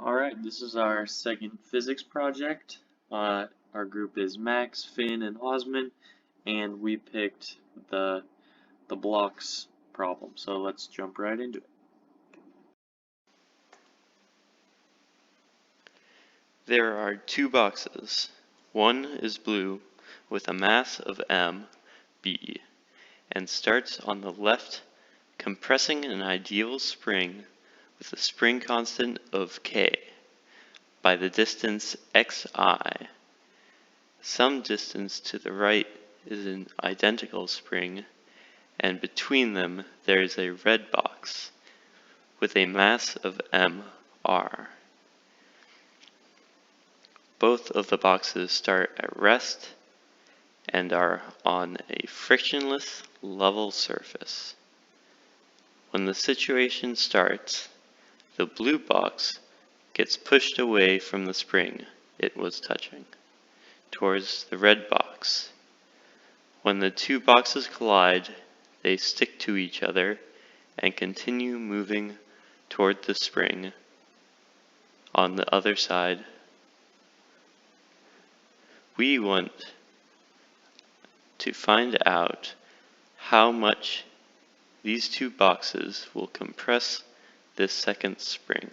Alright, this is our second physics project. Our group is Max, Finn, and Osman, and we picked the blocks problem. So let's jump right into it. There are two boxes. One is blue with a mass of m, b, and starts on the left, compressing an ideal spring with a spring constant of k by the distance xi. Some distance to the right is an identical spring, and between them there is a red box with a mass of mr. Both of the boxes start at rest and are on a frictionless level surface. When the situation starts, the blue box gets pushed away from the spring it was touching, towards the red box. When the two boxes collide, they stick to each other and continue moving toward the spring on the other side. We want to find out how much these two boxes will compress this second spring.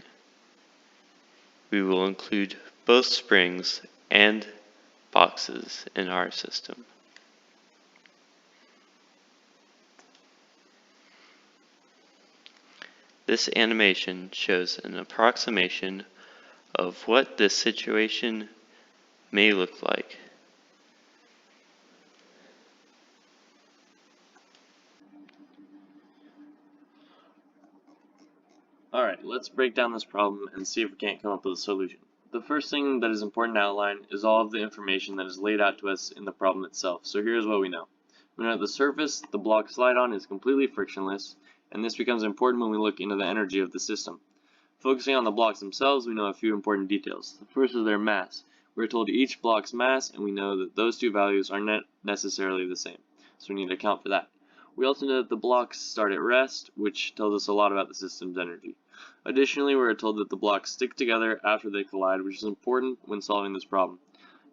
We will include both springs and boxes in our system. This animation shows an approximation of what this situation may look like. Alright, let's break down this problem and see if we can't come up with a solution. The first thing that is important to outline is all of the information that is laid out to us in the problem itself. So here's what we know. We know that the surface the blocks slide on is completely frictionless, and this becomes important when we look into the energy of the system. Focusing on the blocks themselves, we know a few important details. The first is their mass. We're told each block's mass, and we know that those two values are not necessarily the same, so we need to account for that. We also know that the blocks start at rest, which tells us a lot about the system's energy. Additionally, we're told that the blocks stick together after they collide, which is important when solving this problem.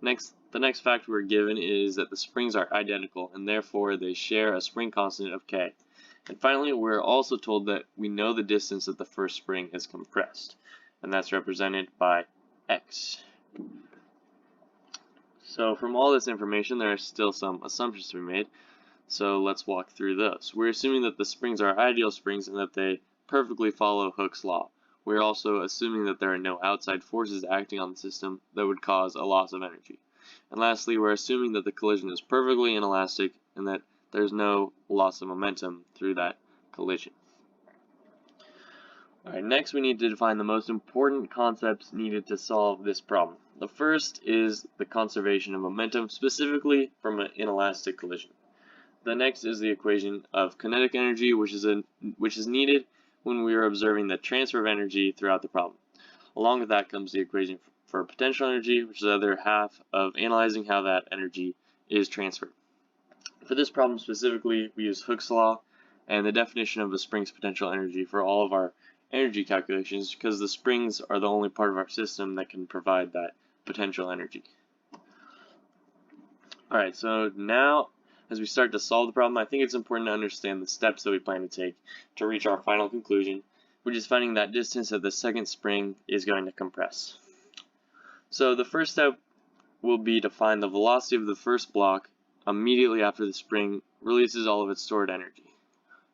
The next fact we're given is that the springs are identical, and therefore they share a spring constant of k. And finally, we're also told that we know the distance that the first spring is compressed, and that's represented by x. So from all this information, there are still some assumptions to be made, so let's walk through those. We're assuming that the springs are ideal springs and that they perfectly follow Hooke's law. We're also assuming that there are no outside forces acting on the system that would cause a loss of energy. And lastly, we're assuming that the collision is perfectly inelastic and that there's no loss of momentum through that collision. Alright, next we need to define the most important concepts needed to solve this problem. The first is the conservation of momentum, specifically from an inelastic collision. The next is the equation of kinetic energy, which is needed when we are observing the transfer of energy throughout the problem. Along with that comes the equation for potential energy, which is the other half of analyzing how that energy is transferred. For this problem specifically, we use Hooke's law and the definition of a spring's potential energy for all of our energy calculations, because the springs are the only part of our system that can provide that potential energy. Alright, so now as we start to solve the problem, I think it's important to understand the steps that we plan to take to reach our final conclusion, which is finding that distance that the second spring is going to compress. So the first step will be to find the velocity of the first block immediately after the spring releases all of its stored energy.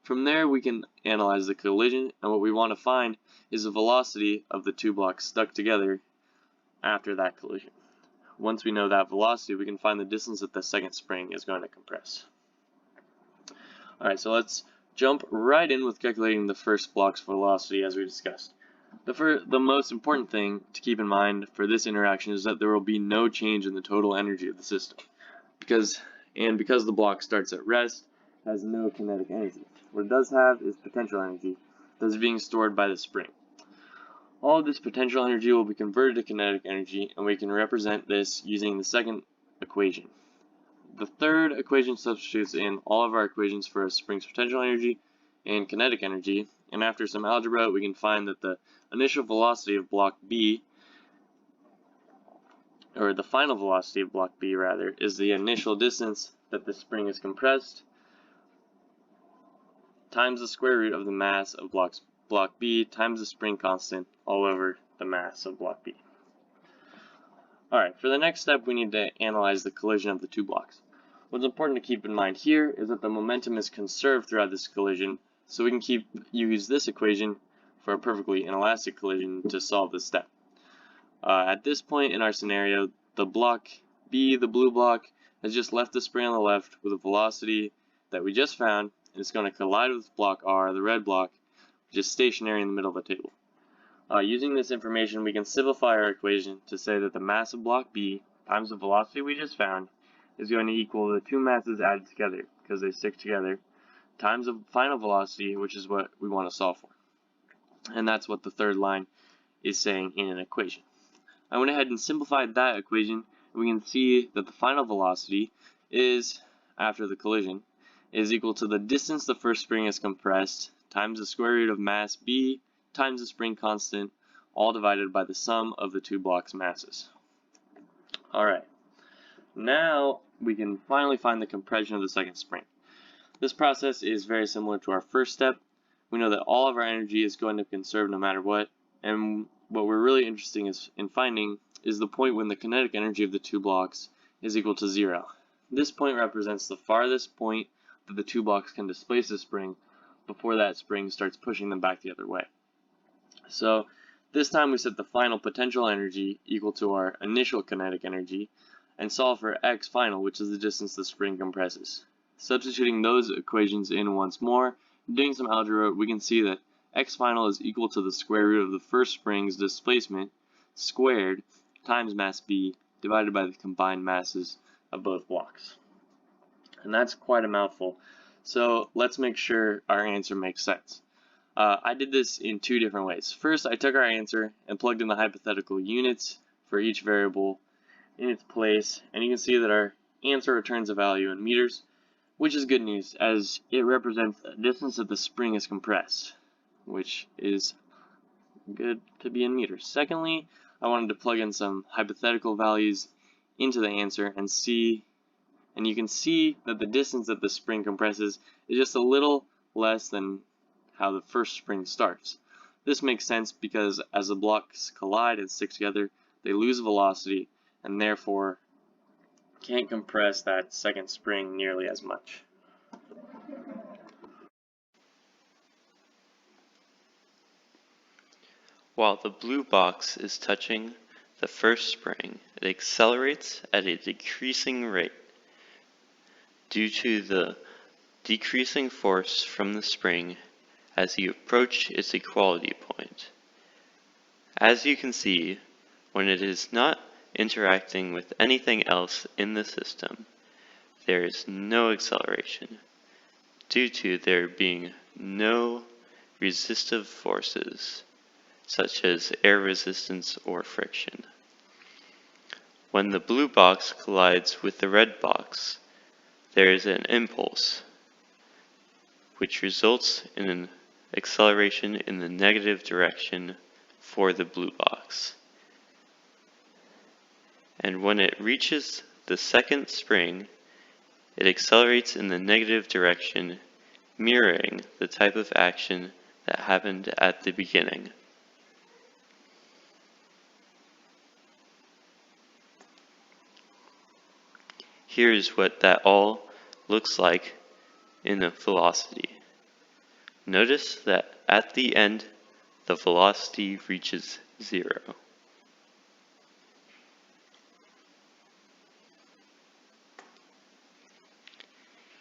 From there, we can analyze the collision, and what we want to find is the velocity of the two blocks stuck together after that collision. Once we know that velocity, we can find the distance that the second spring is going to compress. Alright, so let's jump right in with calculating the first block's velocity as we discussed. The most important thing to keep in mind for this interaction is that there will be no change in the total energy of the system. Because the block starts at rest, it has no kinetic energy. What it does have is potential energy that is being stored by the spring. All of this potential energy will be converted to kinetic energy, and we can represent this using the second equation. The third equation substitutes in all of our equations for a spring's potential energy and kinetic energy, and after some algebra, we can find that the initial velocity of block B, or the final velocity of block B rather, is the initial distance that the spring is compressed times the square root of the mass of block B times the spring constant all over the mass of block B. Alright, for the next step we need to analyze the collision of the two blocks. What's important to keep in mind here is that the momentum is conserved throughout this collision, so we can use this equation for a perfectly inelastic collision to solve this step. At this point in our scenario, the block B, the blue block, has just left the spring on the left with a velocity that we just found, and it's going to collide with block R, the red block, which is stationary in the middle of the table. Using this information, we can simplify our equation to say that the mass of block B times the velocity we just found is going to equal the two masses added together, because they stick together, times the final velocity, which is what we want to solve for. And that's what the third line is saying in an equation. I went ahead and simplified that equation, and we can see that the final velocity is, after the collision, is equal to the distance the first spring is compressed times the square root of mass B times the spring constant, all divided by the sum of the two blocks' masses. Alright, now we can finally find the compression of the second spring. This process is very similar to our first step. We know that all of our energy is going to conserve no matter what, and what we're really interested in finding is the point when the kinetic energy of the two blocks is equal to 0. This point represents the farthest point that the two blocks can displace the spring before that spring starts pushing them back the other way. So this time we set the final potential energy equal to our initial kinetic energy and solve for x final, which is the distance the spring compresses. Substituting those equations in once more, doing some algebra, we can see that x final is equal to the square root of the first spring's displacement squared times mass B divided by the combined masses of both blocks. And that's quite a mouthful, so let's make sure our answer makes sense. I did this in two different ways. First, I took our answer and plugged in the hypothetical units for each variable in its place, and you can see that our answer returns a value in meters, which is good news as it represents the distance that the spring is compressed, which is good to be in meters. Secondly, I wanted to plug in some hypothetical values into the answer and you can see that the distance that the spring compresses is just a little less than how the first spring starts. This makes sense because as the blocks collide and stick together, they lose velocity and therefore can't compress that second spring nearly as much. While the blue box is touching the first spring, it accelerates at a decreasing rate due to the decreasing force from the spring as you approach its equality point. As you can see, when it is not interacting with anything else in the system, there is no acceleration, due to there being no resistive forces, such as air resistance or friction. When the blue box collides with the red box, there is an impulse, which results in an acceleration in the negative direction for the blue box. And when it reaches the second spring, it accelerates in the negative direction, mirroring the type of action that happened at the beginning. Here's what that all looks like in a velocity. Notice that at the end, the velocity reaches 0.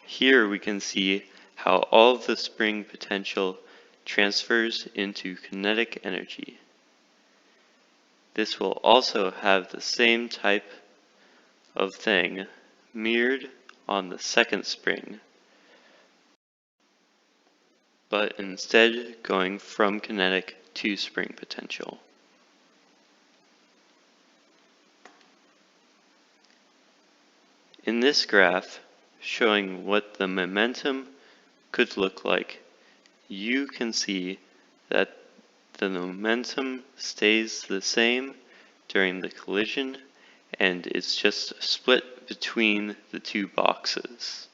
Here we can see how all of the spring potential transfers into kinetic energy. This will also have the same type of thing mirrored on the second spring, but instead going from kinetic to spring potential. In this graph, showing what the momentum could look like, you can see that the momentum stays the same during the collision and it's just split between the two boxes.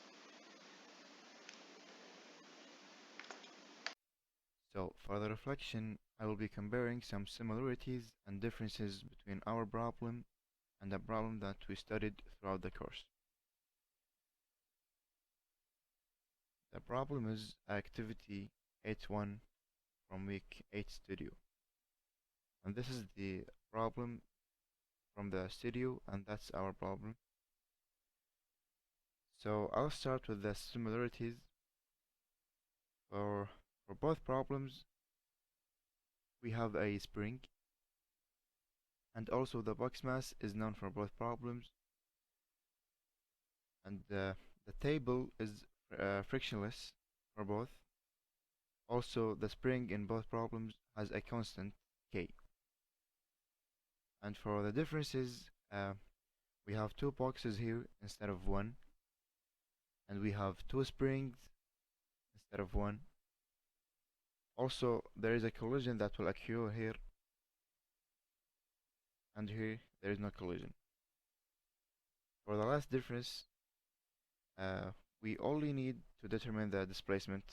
So, for the reflection, I will be comparing some similarities and differences between our problem and the problem that we studied throughout the course. The problem is activity 8.1 from week 8 studio. And this is the problem from the studio, and that's our problem. So I'll start with the similarities. For both problems, we have a spring, and also the box mass is known for both problems, and the table is frictionless for both. Also, the spring in both problems has a constant k. And for the differences, we have two boxes here instead of one, and we have two springs instead of one. Also, there is a collision that will occur here, and here there is no collision. For the last difference, we only need to determine the displacement,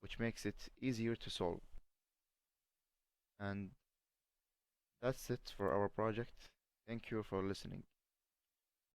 which makes it easier to solve. And that's it for our project. Thank you for listening.